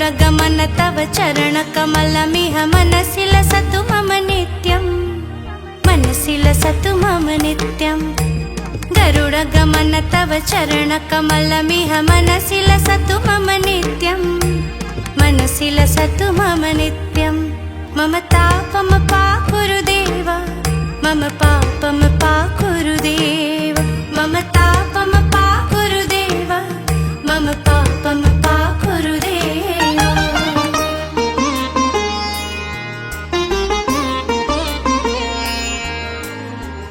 गरुडगमन तव चरणकमलमिह मनसि लसतु मम नित्यं, मनसि लसतु मम नित्यं। गरुडगमन तव चरणकमलमिह मनसि लसतु मम नित्यं, मनसि लसतु मम नित्यं। मम तापम पाकुरुदेव, मम पापम पाकुरुदेव, मम तापम पाकुरुदेव, मम पापम पाकुरुदेव।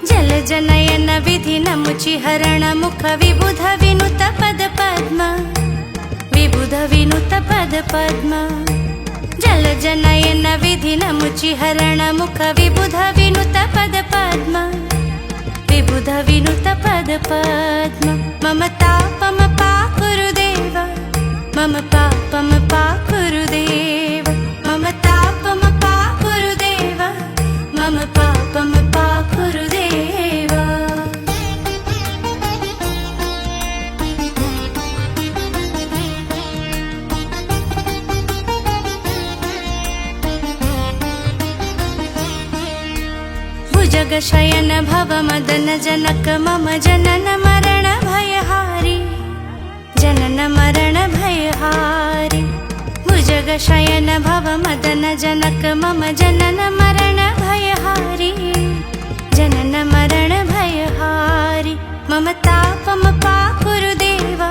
जलजनयन विधिनमुचिहरण मुख विबुध विनुत पद पद्म, विबुध विनुत पद पद्म। जलजनयन विधिनमुचिहरण मुख विबुध विनुत पद पद्म, विबुध विनुत पद पद्म। मम तापम पाकुरुदेव, मम पापम पाकुरुदेव, मम तापम पाकुरुदेव, मम पापम पाकुरुदेव। भुजगशयन भव मदन जनक मम जनन मरण भयहारी, जनन मरण भयहारी। भुजगशयन भव मदन जनक मम जनन मरण भयहारी, जनन मरण भयहारी। मम तापम पाकुरुदेव,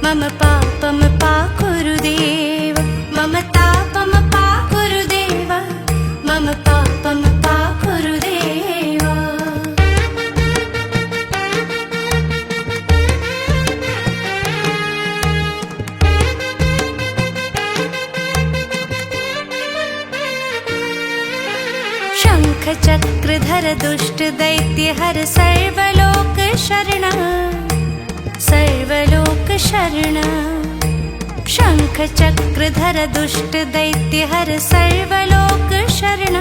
मम पापम पाकुरुदेव, मम तापम पाकुरुदेव, मम पापम पाकुरुदेव। शंख चक्रधर दुष्ट दैत्य हर सर्वलोक शरण, सर्वलोक शरण। शंख चक्रधर दुष्ट दैत्य हर सर्वलोक शरण,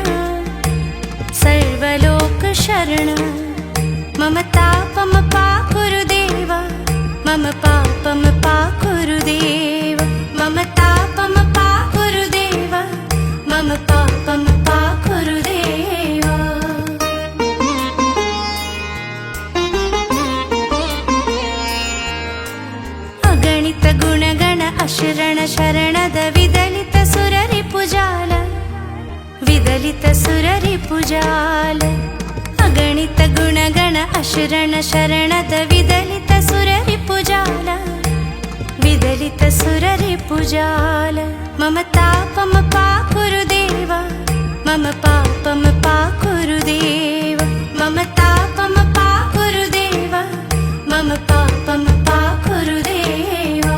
सर्वलोक शरण। मम तापम पाकुरुदेव, मम पापम पाकुरुदेव, मम तापम पाकुरुदेव, मम पापम पाकुरुदेव। अगणित गुणगण अशरण शरणद विदलित सुररिपुजाल, विदलित सुररिपुजाल। अगणित गुणगण अशरण शरणद विदलित सुररिपुजाल, विदलित सुररिपुजाल। मम तापम पाकुरुदेव, मम पापम पाकुरुदेव, मम तापम पाकुरुदेव, मम पापम पाकुरुदेव।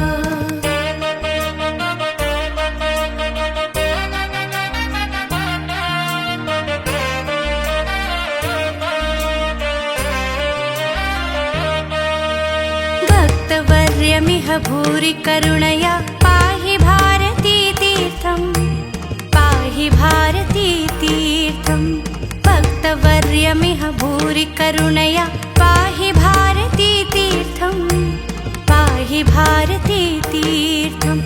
भक्तवर्यमिह भूरि करुणया पाहि भारती तीर्थं, पाहि भारती तीर्थं। भक्तवर्यमिह भूरि करुणया पाहि भारती तीर्थं, पाहि भारती तीर्थं।